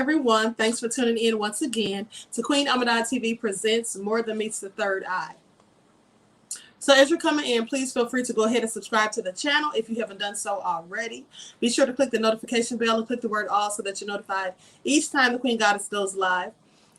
everyone. Thanks for tuning in once again to Queen Ahmadiyyah TV presents More Than Meets the Third Eye. So as you're coming in, please feel free to go ahead and subscribe to the channel if you haven't done so already. Be sure to click the notification bell and click the word all so that you're notified each time the Queen Goddess goes live.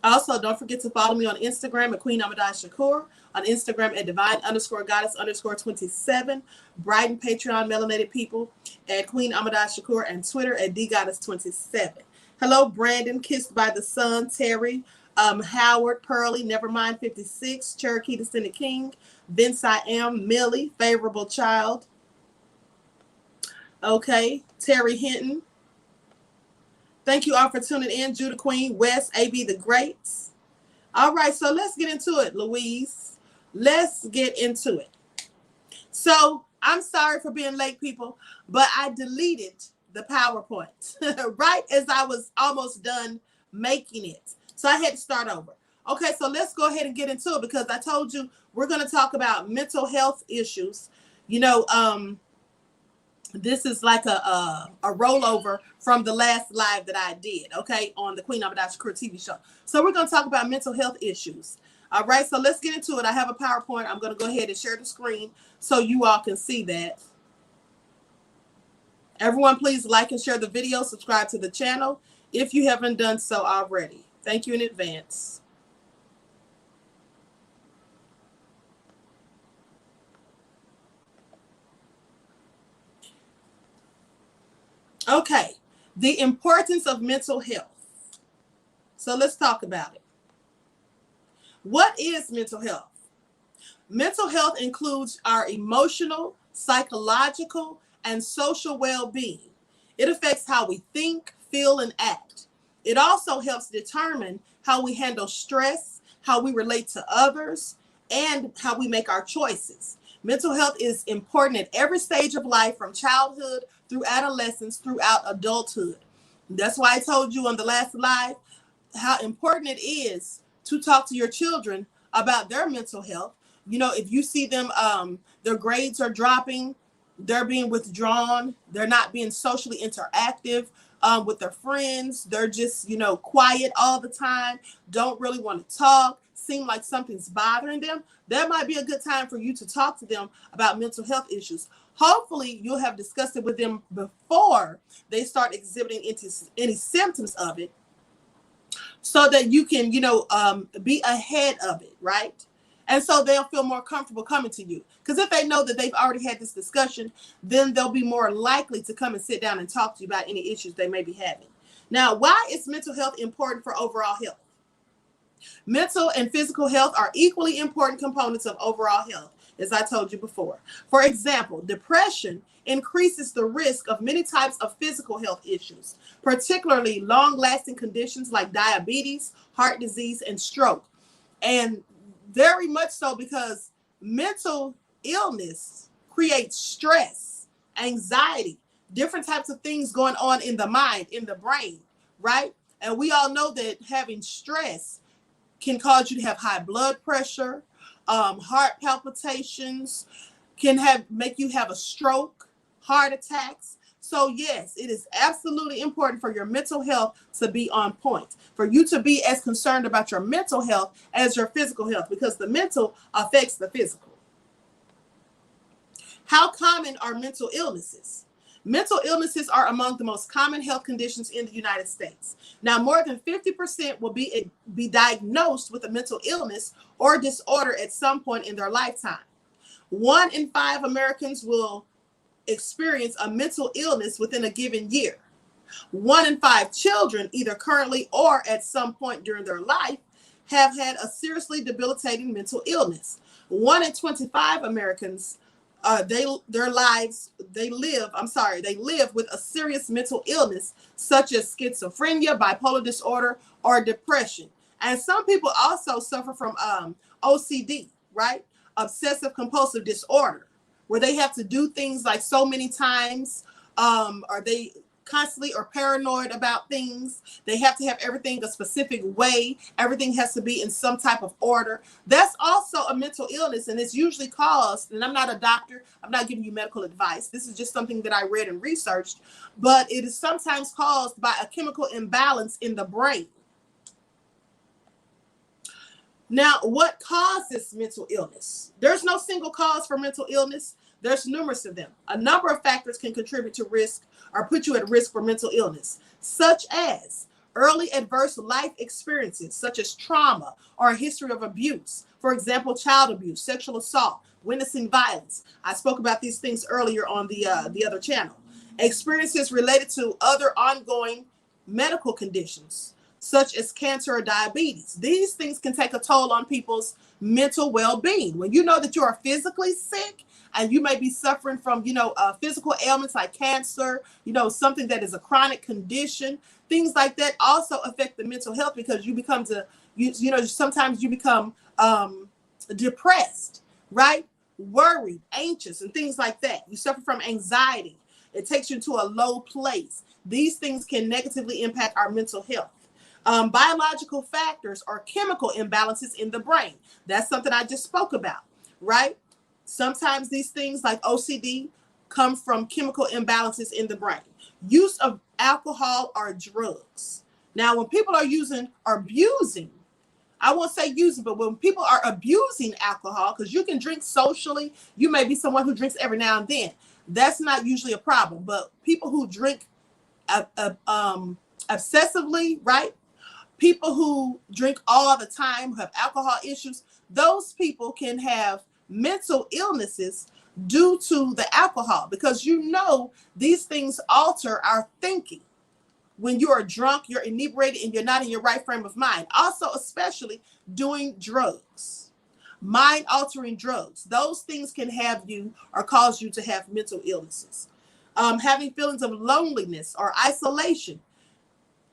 Also, don't forget to follow me on Instagram at QueenAhmadiyyah, on Instagram at divine_goddess_27, Brighton Patreon melanated people at Queen Ahmadiyyah, and Twitter at dgoddess27. Hello, Brandon, Kissed by the Sun, Terry, Howard, Pearly, Nevermind 56, Cherokee Descendant King, Vince I Am, Millie, Favorable Child. Okay, Terry Hinton. Thank you all for tuning in. Judah Queen, West, AB the Greats. All right, so let's get into it, Louise. Let's get into it. So I'm sorry for being late, people, but I deleted the PowerPoint right as I was almost done making it. So I had to start over. Okay, so let's go ahead and get into it because I told you we're going to talk about mental health issues. You know, this is like a rollover from the last live that I did, okay, on the Queen Ahmadiyyah TV show. So we're going to talk about mental health issues. All right, so let's get into it. I have a PowerPoint. I'm going to go ahead and share the screen so you all can see that. Everyone, please like and share the video. Subscribe to the channel if you haven't done so already. Thank you in advance. Okay, the importance of mental health. So let's talk about it. What is mental health? Mental health includes our emotional, psychological, and social well-being. It affects how we think, feel, and act. It also helps determine how we handle stress, how we relate to others, and how we make our choices. Mental health is important at every stage of life, from childhood through adolescence, throughout adulthood. That's why I told you on the last live how important it is to talk to your children about their mental health. You know, if you see them, their grades are dropping, they're being withdrawn, they're not being socially interactive with their friends, they're just, you know, quiet all the time, don't really want to talk, seem like something's bothering them, that might be a good time for you to talk to them about mental health issues. Hopefully you'll have discussed it with them before they start exhibiting any symptoms of it, so that you can, you know, be ahead of it, right? And so they'll feel more comfortable coming to you. Because if they know that they've already had this discussion, then they'll be more likely to come and sit down and talk to you about any issues they may be having. Now, why is mental health important for overall health? Mental and physical health are equally important components of overall health, as I told you before. For example, depression increases the risk of many types of physical health issues, particularly long-lasting conditions like diabetes, heart disease, and stroke. And very much so because mental illness creates stress, anxiety, different types of things going on in the mind, in the brain, right? And we all know that having stress can cause you to have high blood pressure, heart palpitations, can make you have a stroke, heart attacks. So yes, it is absolutely important for your mental health to be on point, for you to be as concerned about your mental health as your physical health, because the mental affects the physical. How common are mental illnesses? Mental illnesses are among the most common health conditions in the United States. Now, more than 50% will be diagnosed with a mental illness or disorder at some point in their lifetime. 1 in 5 Americans will experience a mental illness within a given year. 1 in 5 children, either currently or at some point during their life, have had a seriously debilitating mental illness. 1 in 25 Americans they live with a serious mental illness such as schizophrenia, bipolar disorder, or depression. And some people also suffer from OCD, right? Obsessive compulsive disorder, where they have to do things like so many times, or they constantly or paranoid about things. They have to have everything a specific way. Everything has to be in some type of order. That's also a mental illness, and it's usually caused, and I'm not a doctor, I'm not giving you medical advice. This is just something that I read and researched, but it is sometimes caused by a chemical imbalance in the brain. Now, what causes mental illness? There's no single cause for mental illness. There's numerous of them. A number of factors can contribute to risk or put you at risk for mental illness, such as early adverse life experiences, such as trauma or a history of abuse. For example, child abuse, sexual assault, witnessing violence. I spoke about these things earlier on the other channel. Experiences related to other ongoing medical conditions, such as cancer or diabetes. These things can take a toll on people's mental well-being. When you know that you are physically sick and you may be suffering from, physical ailments like cancer, something that is a chronic condition, things like that also affect the mental health, because you become sometimes you become depressed, right? Worried, anxious, and things like that. You suffer from anxiety. It takes you to a low place. These things can negatively impact our mental health. Biological factors or chemical imbalances in the brain. That's something I just spoke about, right? Sometimes these things like OCD come from chemical imbalances in the brain. Use of alcohol or drugs. Now, when people are using or abusing, I won't say using, but when people are abusing alcohol, because you can drink socially, you may be someone who drinks every now and then. That's not usually a problem. But people who drink obsessively, right? People who drink all the time, who have alcohol issues, those people can have mental illnesses due to the alcohol, because these things alter our thinking. When you are drunk, you're inebriated, and you're not in your right frame of mind. Also, especially doing drugs, mind-altering drugs. Those things can have you or cause you to have mental illnesses. Having feelings of loneliness or isolation.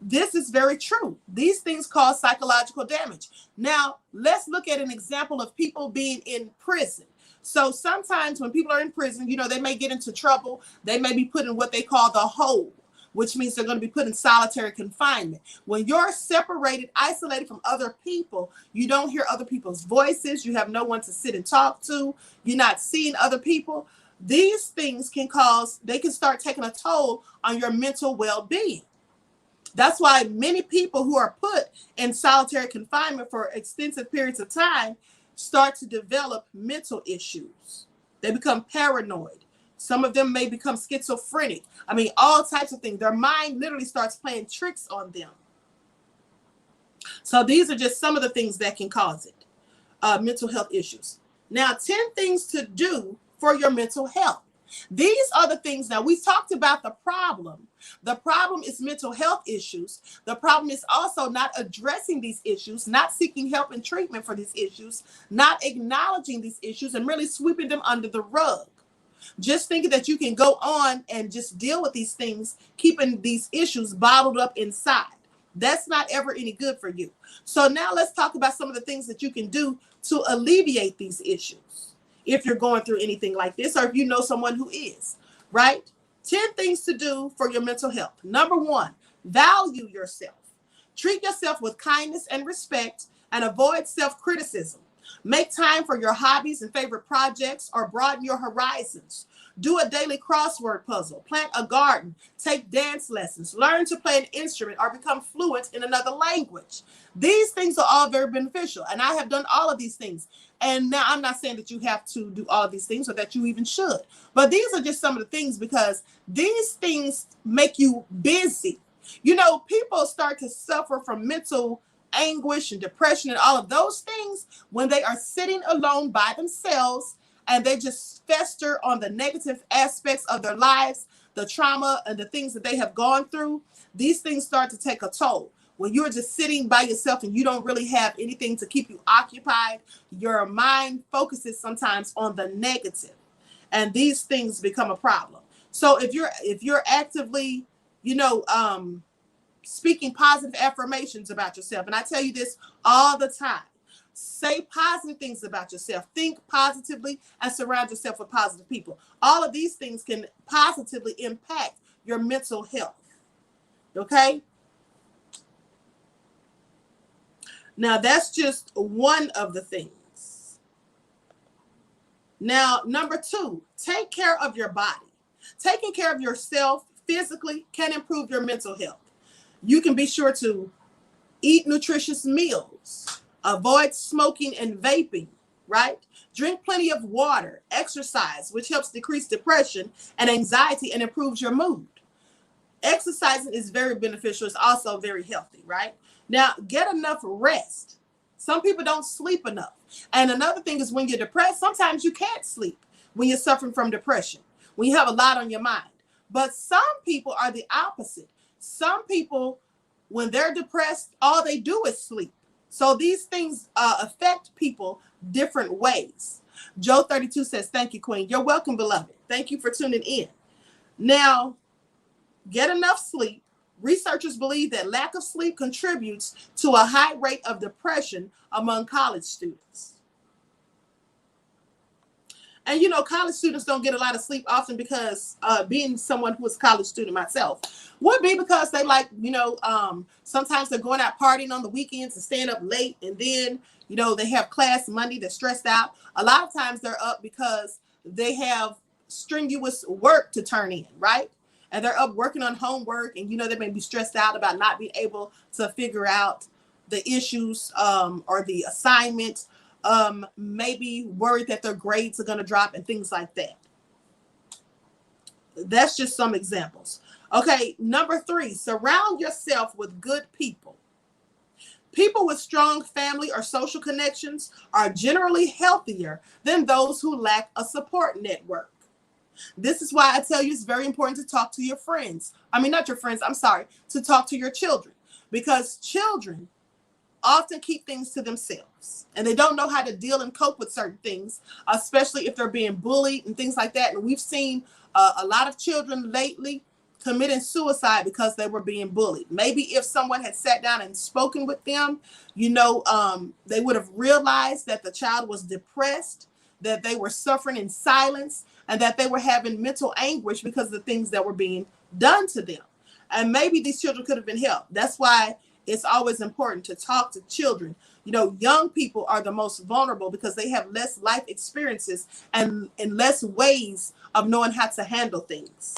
This is very true. These things cause psychological damage. Now, let's look at an example of people being in prison. So sometimes when people are in prison, they may get into trouble. They may be put in what they call the hole, which means they're going to be put in solitary confinement. When you're separated, isolated from other people, you don't hear other people's voices. You have no one to sit and talk to. You're not seeing other people. These things can start taking a toll on your mental well-being. That's why many people who are put in solitary confinement for extensive periods of time start to develop mental issues. They become paranoid. Some of them may become schizophrenic. I mean, all types of things. Their mind literally starts playing tricks on them. So these are just some of the things that can cause it. Mental health issues. Now, 10 things to do for your mental health. These are the things. Now, we talked about the problem. The problem is mental health issues. The problem is also not addressing these issues, not seeking help and treatment for these issues, not acknowledging these issues, and really sweeping them under the rug. Just thinking that you can go on and just deal with these things, keeping these issues bottled up inside. That's not ever any good for you. So now let's talk about some of the things that you can do to alleviate these issues. If you're going through anything like this, or if you know someone who is, right? 10 things to do for your mental health. Number 1, value yourself. Treat yourself with kindness and respect, and avoid self-criticism. Make time for your hobbies and favorite projects, or broaden your horizons. Do a daily crossword puzzle, plant a garden, take dance lessons, learn to play an instrument, or become fluent in another language. These things are all very beneficial, and I have done all of these things. And now I'm not saying that you have to do all of these things or that you even should, but these are just some of the things, because these things make you busy. People start to suffer from mental anguish and depression and all of those things when they are sitting alone by themselves, and they just fester on the negative aspects of their lives, the trauma and the things that they have gone through. These things start to take a toll. When you're just sitting by yourself and you don't really have anything to keep you occupied, your mind focuses sometimes on the negative, and these things become a problem. So if you're actively, speaking positive affirmations about yourself, and I tell you this all the time, say positive things about yourself, think positively, and surround yourself with positive people. All of these things can positively impact your mental health. Okay. Now, that's just one of the things. Now, number 2, take care of your body. Taking care of yourself physically can improve your mental health. You can be sure to eat nutritious meals, avoid smoking and vaping, right? Drink plenty of water, exercise, which helps decrease depression and anxiety and improves your mood. Exercising is very beneficial. It's also very healthy, right? Now, get enough rest. Some people don't sleep enough. And another thing is when you're depressed, sometimes you can't sleep when you're suffering from depression, when you have a lot on your mind. But some people are the opposite. Some people, when they're depressed, all they do is sleep. So these things affect people different ways. Joe 32 says, thank you, Queen. You're welcome, beloved. Thank you for tuning in. Now, get enough sleep. Researchers believe that lack of sleep contributes to a high rate of depression among college students. And, you know, college students don't get a lot of sleep often because being someone who was a college student myself would be because they like, you know, sometimes they're going out partying on the weekends and staying up late. And then, you know, they have class Monday, they're stressed out. A lot of times they're up because they have strenuous work to turn in, right? And they're up working on homework, and, you know, they may be stressed out about not being able to figure out the issues or the assignment, maybe worried that their grades are going to drop and things like that. That's just some examples. Okay, number 3, surround yourself with good people. People with strong family or social connections are generally healthier than those who lack a support network. This is why I tell you it's very important to talk to your friends. I mean, not your friends, I'm sorry, to talk to your children, because children often keep things to themselves and they don't know how to deal and cope with certain things, especially if they're being bullied and things like that. And we've seen a lot of children lately committing suicide because they were being bullied. Maybe if someone had sat down and spoken with them, you know, they would have realized that the child was depressed, that they were suffering in silence, and that they were having mental anguish because of the things that were being done to them. And maybe these children could have been helped. That's why it's always important to talk to children. You know, young people are the most vulnerable because they have less life experiences and less ways of knowing how to handle things.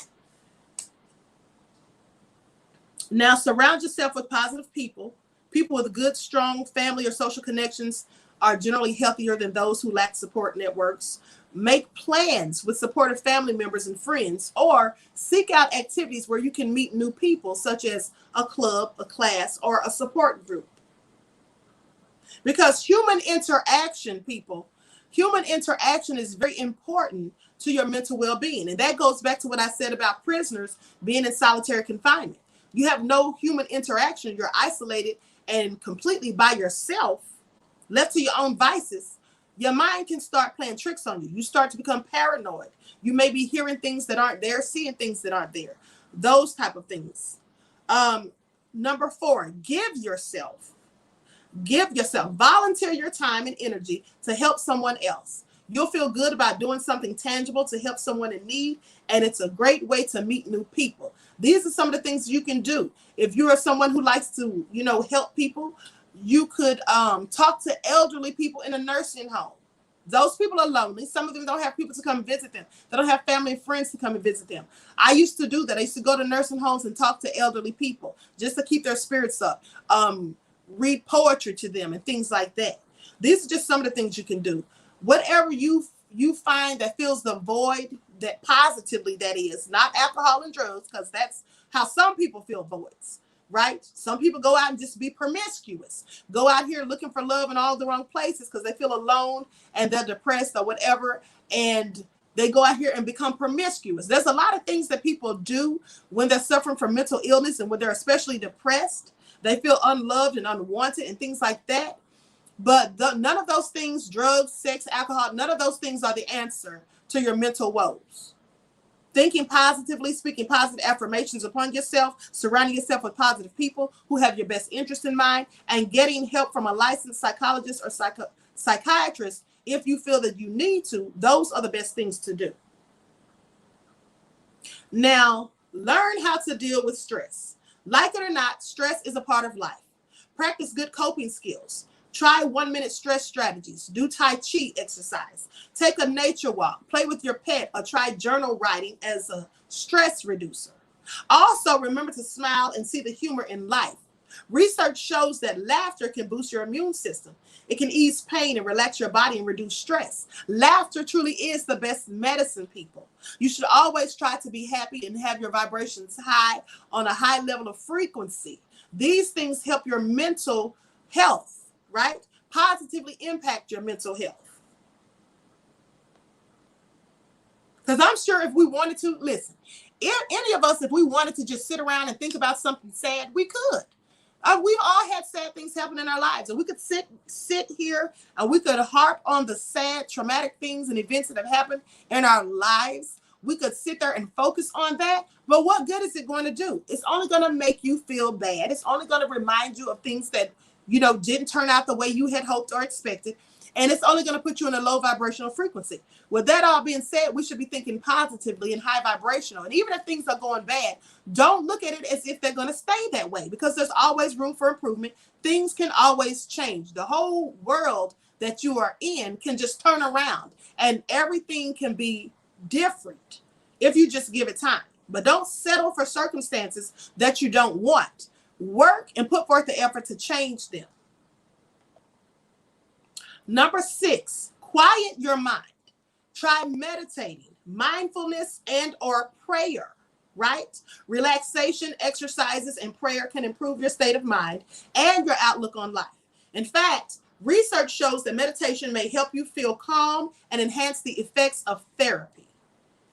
Now, surround yourself with positive people. People with good, strong family or social connections are generally healthier than those who lack support networks. Make plans with supportive family members and friends, or seek out activities where you can meet new people, such as a club, a class, or a support group. Because human interaction, people, human interaction is very important to your mental well-being. And that goes back to what I said about prisoners being in solitary confinement. You have no human interaction. You're isolated and completely by yourself, left to your own vices. Your mind can start playing tricks on you. You start to become paranoid. You may be hearing things that aren't there, seeing things that aren't there, those type of things. Number 4, give yourself. Give yourself. Volunteer your time and energy to help someone else. You'll feel good about doing something tangible to help someone in need, and it's a great way to meet new people. These are some of the things you can do. If you are someone who likes to, you know, help people, you could talk to elderly people in a nursing home. Those people are lonely. Some of them don't have people to come visit them. They don't have family and friends to come and visit them. I used to do that. I used to go to nursing homes and talk to elderly people just to keep their spirits up. Read poetry to them and things like that. These are just some of the things you can do. Whatever you find that fills the void, that positively, that is, not alcohol and drugs, because that's how some people fill voids, right? Some people go out and just be promiscuous, go out here looking for love in all the wrong places because they feel alone and they're depressed or whatever, and they go out here and become promiscuous. There's a lot of things that people do when they're suffering from mental illness and when they're especially depressed. They feel unloved and unwanted and things like that. But none of those things, drugs, sex, alcohol, none of those things are the answer to your mental woes. Thinking positively, speaking positive affirmations upon yourself, surrounding yourself with positive people who have your best interest in mind, and getting help from a licensed psychologist or psychiatrist if you feel that you need to, those are the best things to do. Now, learn how to deal with stress. Like it or not, stress is a part of life. Practice good coping skills. Try 1-minute stress strategies. Do Tai Chi exercise. Take a nature walk. Play with your pet or try journal writing as a stress reducer. Also, remember to smile and see the humor in life. Research shows that laughter can boost your immune system. It can ease pain and relax your body and reduce stress. Laughter truly is the best medicine, people. You should always try to be happy and have your vibrations high on a high level of frequency. These things help your mental health, right? Positively impact your mental health. Because I'm sure if we wanted to, listen, if any of us, if we wanted to just sit around and think about something sad, we could. We've all had sad things happen in our lives, and we could sit here and we could harp on the sad, traumatic things and events that have happened in our lives. We could sit there and focus on that, but what good is it going to do? It's only going to make you feel bad. It's only going to remind you of things that, didn't turn out the way you had hoped or expected. And it's only going to put you in a low vibrational frequency. With that all being said, we should be thinking positively and high vibrational. And even if things are going bad, don't look at it as if they're going to stay that way, because there's always room for improvement. Things can always change. The whole world that you are in can just turn around and everything can be different if you just give it time. But don't settle for circumstances that you don't want. Work and put forth the effort to change them. Number 6, quiet your mind. Try meditating, mindfulness, and or prayer, right? Relaxation, exercises, and prayer can improve your state of mind and your outlook on life. In fact, research shows that meditation may help you feel calm and enhance the effects of therapy.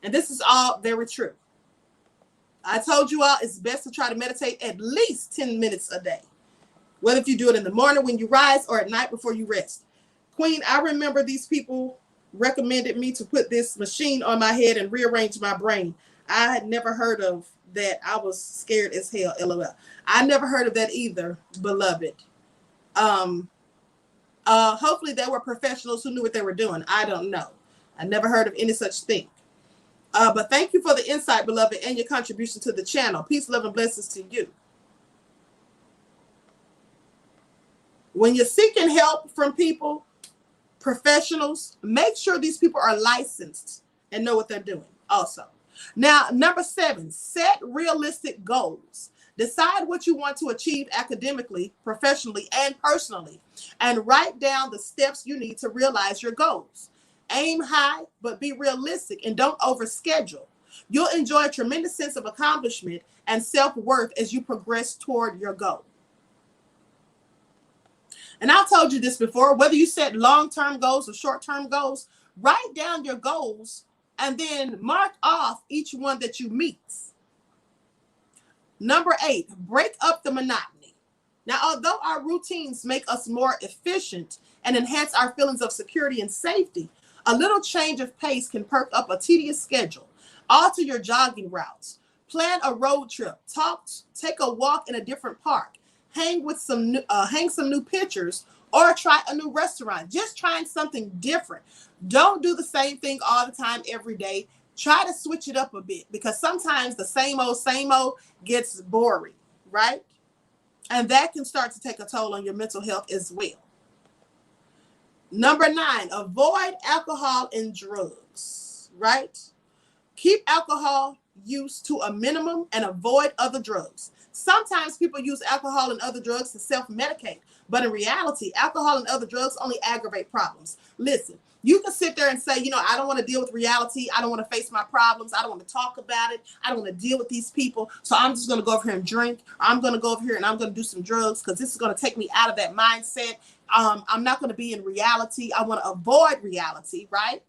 And this is all very true. I told you all it's best to try to meditate at least 10 minutes a day, whether if you do it in the morning when you rise or at night before you rest. Queen, I remember these people recommended me to put this machine on my head and rearrange my brain. I had never heard of that. I was scared as hell, LOL. I never heard of that either, beloved. Hopefully they were professionals who knew what they were doing. I don't know. I never heard of any such thing. But thank you for the insight, beloved, and your contribution to the channel. Peace, love, and blessings to you. When you're seeking help from people, professionals, make sure these people are licensed and know what they're doing also. Now, number 7, set realistic goals. Decide what you want to achieve academically, professionally, and personally, and write down the steps you need to realize your goals. Aim high, but be realistic and don't overschedule. You'll enjoy a tremendous sense of accomplishment and self-worth as you progress toward your goal. And I've told you this before, whether you set long-term goals or short-term goals, write down your goals and then mark off each one that you meet. Number 8, break up the monotony. Now, although our routines make us more efficient and enhance our feelings of security and safety, a little change of pace can perk up a tedious schedule. Alter your jogging routes. Plan a road trip. Take a walk in a different park. Hang some new pictures, or try a new restaurant. Just trying something different. Don't do the same thing all the time every day. Try to switch it up a bit, because sometimes the same old gets boring, right? And that can start to take a toll on your mental health as well. Number 9, avoid alcohol and drugs, right? Keep alcohol use to a minimum and avoid other drugs. Sometimes people use alcohol and other drugs to self-medicate, but in reality, alcohol and other drugs only aggravate problems. Listen, you can sit there and say, I don't want to deal with reality. I don't want to face my problems. I don't want to talk about it. I don't want to deal with these people. So I'm just going to go over here and drink. I'm going to go over here and I'm going to do some drugs because this is going to take me out of that mindset. I'm not going to be in reality. I want to avoid reality, right?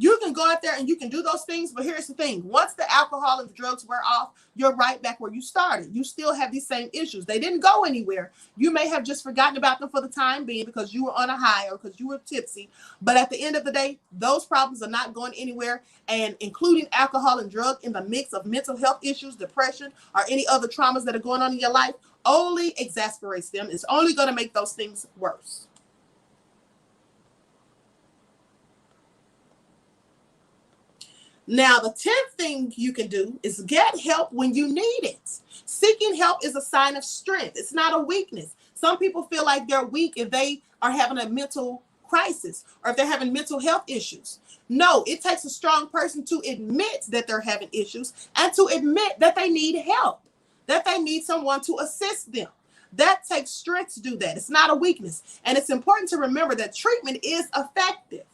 You can go out there and you can do those things, but here's the thing. Once the alcohol and the drugs wear off, you're right back where you started. You still have these same issues. They didn't go anywhere. You may have just forgotten about them for the time being because you were on a high or because you were tipsy. But at the end of the day, those problems are not going anywhere. And including alcohol and drug in the mix of mental health issues, depression, or any other traumas that are going on in your life only exasperates them. It's only going to make those things worse. Now, the 10th thing you can do is get help when you need it. Seeking help is a sign of strength. It's not a weakness. Some people feel like they're weak if they are having a mental crisis or if they're having mental health issues. No, it takes a strong person to admit that they're having issues and to admit that they need help, that they need someone to assist them. That takes strength to do that. It's not a weakness. And it's important to remember that treatment is effective.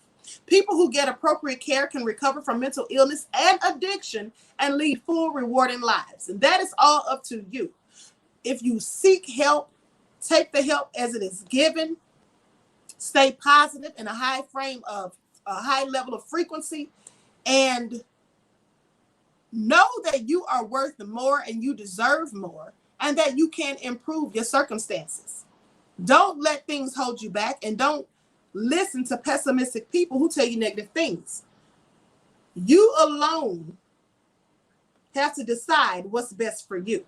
People who get appropriate care can recover from mental illness and addiction and lead full, rewarding lives. And that is all up to you. If you seek help, take the help as it is given. Stay positive in a high level of frequency, and know that you are worth more and you deserve more, and that you can improve your circumstances. Don't let things hold you back, and don't listen to pessimistic people who tell you negative things. You alone have to decide what's best for you.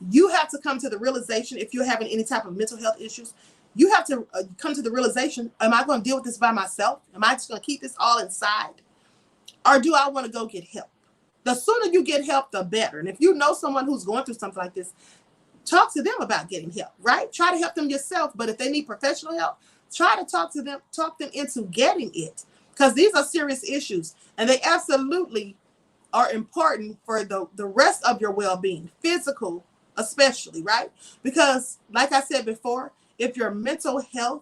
You have to come to the realization, if you're having any type of mental health issues, you have to come to the realization, am I going to deal with this by myself? Am I just going to keep this all inside? Or do I want to go get help? The sooner you get help, the better. And if you know someone who's going through something like this, talk to them about getting help, right? Try to help them yourself. But if they need professional help, try to talk them into getting it. Because these are serious issues, and they absolutely are important for the rest of your well-being, physical especially, right? Because like I said before, if your mental health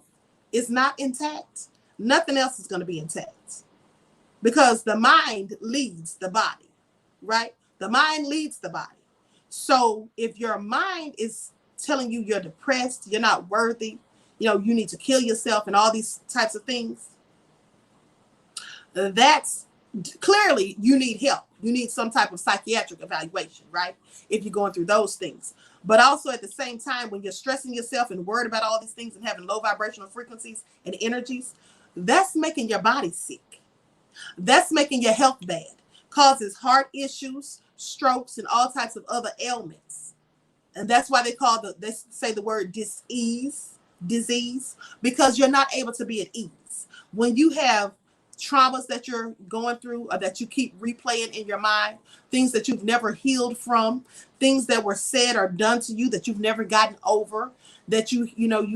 is not intact, nothing else is going to be intact. Because the mind leads the body, right? The mind leads the body. So if your mind is telling you you're depressed, you're not worthy, you need to kill yourself and all these types of things, that's clearly you need help. You need some type of psychiatric evaluation, right? If you're going through those things. But also at the same time, when you're stressing yourself and worried about all these things and having low vibrational frequencies and energies, that's making your body sick. That's making your health bad. Causes heart issues, strokes, and all types of other ailments. And that's why they say the word disease, because you're not able to be at ease. When you have traumas that you're going through or that you keep replaying in your mind, things that you've never healed from, things that were said or done to you that you've never gotten over, that you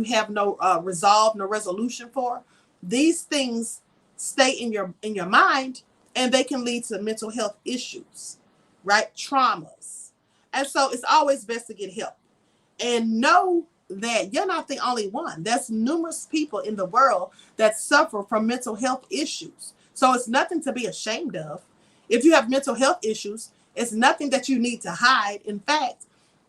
have no resolve, no resolution for, these things stay in your mind, and they can lead to mental health issues, right? Traumas. And so it's always best to get help, and know that you're not the only one. There's numerous people in the world that suffer from mental health issues. So it's nothing to be ashamed of. If you have mental health issues, it's nothing that you need to hide. In fact,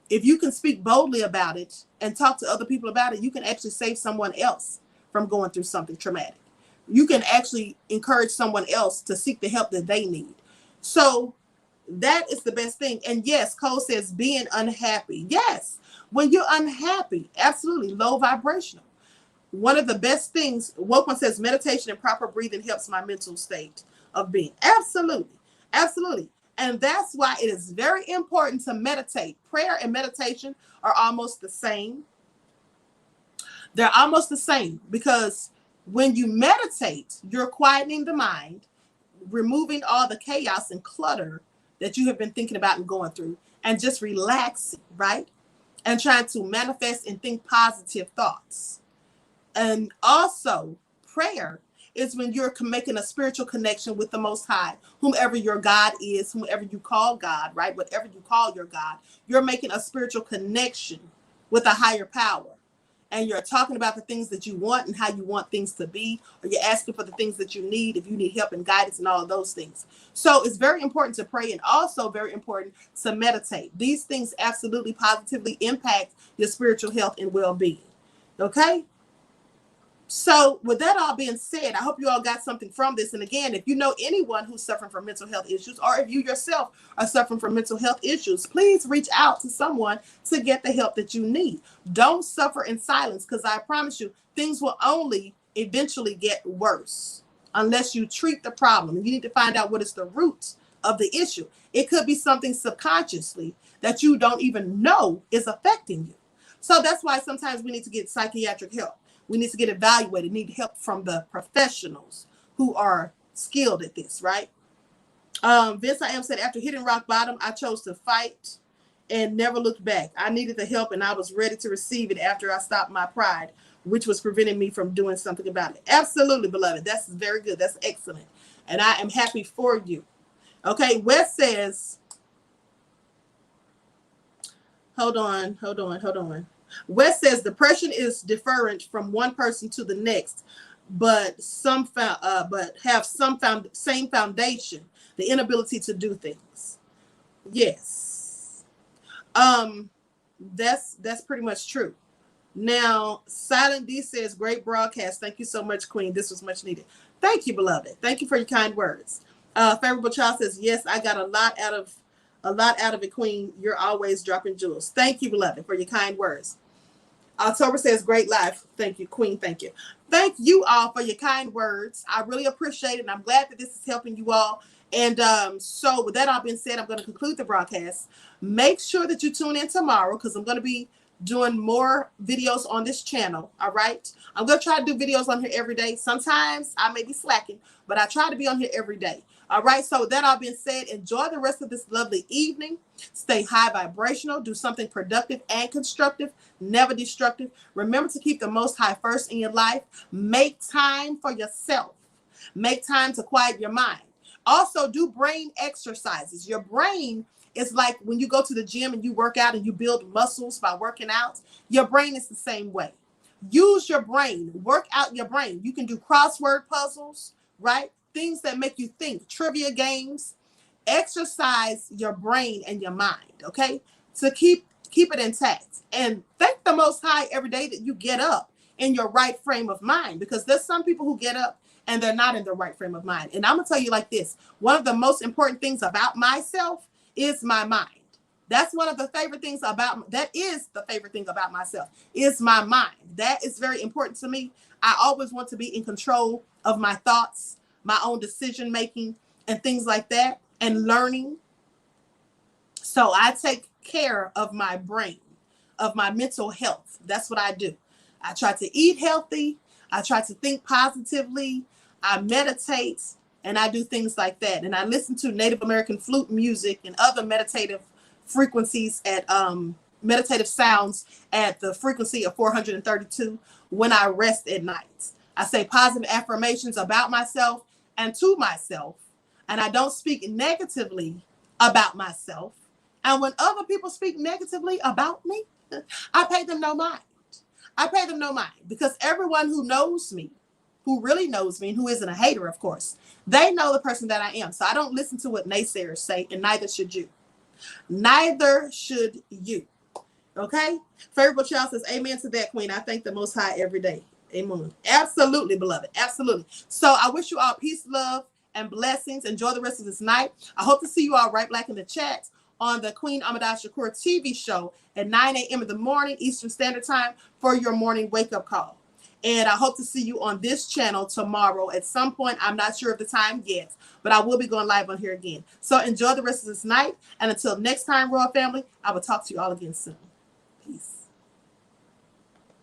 if you can speak boldly about it and talk to other people about it, you can actually save someone else from going through something traumatic. You can actually encourage someone else to seek the help that they need. So that is the best thing. And yes, Cole says being unhappy. Yes, when you're unhappy, absolutely low vibrational. One of the best things, Wokeman says, meditation and proper breathing helps my mental state of being. Absolutely. Absolutely. And that's why it is very important to meditate. Prayer and meditation are almost the same. They're almost the same, because when you meditate, you're quietening the mind, removing all the chaos and clutter that you have been thinking about and going through, and just relaxing, right? And trying to manifest and think positive thoughts. And also, prayer is when you're making a spiritual connection with the Most High, whomever your God is, whomever you call God, right? Whatever you call your God, you're making a spiritual connection with a higher power. And you're talking about the things that you want and how you want things to be, or you're asking for the things that you need, if you need help and guidance and all of those things. So it's very important to pray, and also very important to meditate. These things absolutely positively impact your spiritual health and well-being. Okay? So with that all being said, I hope you all got something from this. And again, if you know anyone who's suffering from mental health issues, or if you yourself are suffering from mental health issues, please reach out to someone to get the help that you need. Don't suffer in silence, because I promise you, things will only eventually get worse unless you treat the problem. You need to find out what is the root of the issue. It could be something subconsciously that you don't even know is affecting you. So that's why sometimes we need to get psychiatric help. We need to get evaluated, need help from the professionals who are skilled at this, right? Vince I Am said, after hitting rock bottom, I chose to fight and never looked back. I needed the help and I was ready to receive it after I stopped my pride, which was preventing me from doing something about it. Absolutely, beloved. That's very good. That's excellent. And I am happy for you. Okay, Wes says, hold on. Wes says depression is different from one person to the next, but same foundation, the inability to do things. Yes. That's pretty much true. Now, Silent D says, great broadcast. Thank you so much, Queen. This was much needed. Thank you, beloved. Thank you for your kind words. Favorable Child says, yes, I got a lot out of it, Queen. You're always dropping jewels. Thank you, beloved, for your kind words. October says, great life. Thank you, Queen. Thank you. Thank you all for your kind words. I really appreciate it. And I'm glad that this is helping you all. And so with that all being said, I'm going to conclude the broadcast. Make sure that you tune in tomorrow because I'm going to be doing more videos on this channel. All right. I'm going to try to do videos on here every day. Sometimes I may be slacking, but I try to be on here every day. All right. So with that all being said, enjoy the rest of this lovely evening. Stay high vibrational. Do something productive and constructive, never destructive. Remember to keep the Most High first in your life. Make time for yourself. Make time to quiet your mind. Also, do brain exercises. Your brain is like when you go to the gym and you work out and you build muscles by working out. Your brain is the same way. Use your brain. Work out your brain. You can do crossword puzzles, right? Things that make you think. Trivia games. Exercise your brain and your mind, okay? To keep it intact. And thank the Most High every day that you get up in your right frame of mind, because there's some people who get up and they're not in the right frame of mind. And I'm going to tell you like this. One of the most important things about myself is my mind. That's one of the favorite things about, that is the favorite thing about myself, is my mind. That is very important to me. I always want to be in control of my thoughts, my own decision making, and things like that, and learning. So I take care of my brain, of my mental health. That's what I do. I try to eat healthy. I try to think positively. I meditate, and I do things like that. And I listen to Native American flute music and other meditative frequencies at meditative sounds at the frequency of 432 when I rest at night. I say positive affirmations about myself and to myself, and I don't speak negatively about myself. And when other people speak negatively about me, I pay them no mind. I pay them no mind, because everyone who knows me, who really knows me, and who isn't a hater, of course, they know the person that I am. So I don't listen to what naysayers say, and neither should you. Neither should you. Okay? Favorable Child says, amen to that, Queen. I thank the Most High every day. Amen. Absolutely, beloved. Absolutely. So I wish you all peace, love, and blessings. Enjoy the rest of this night. I hope to see you all right back in the chat on the Queen Ahmadiyyah Shakur TV show at 9 a.m. in the morning, Eastern Standard Time, for your morning wake-up call. And I hope to see you on this channel tomorrow at some point. I'm not sure of the time yet, but I will be going live on here again. So enjoy the rest of this night. And until next time, Royal Family, I will talk to you all again soon. Peace.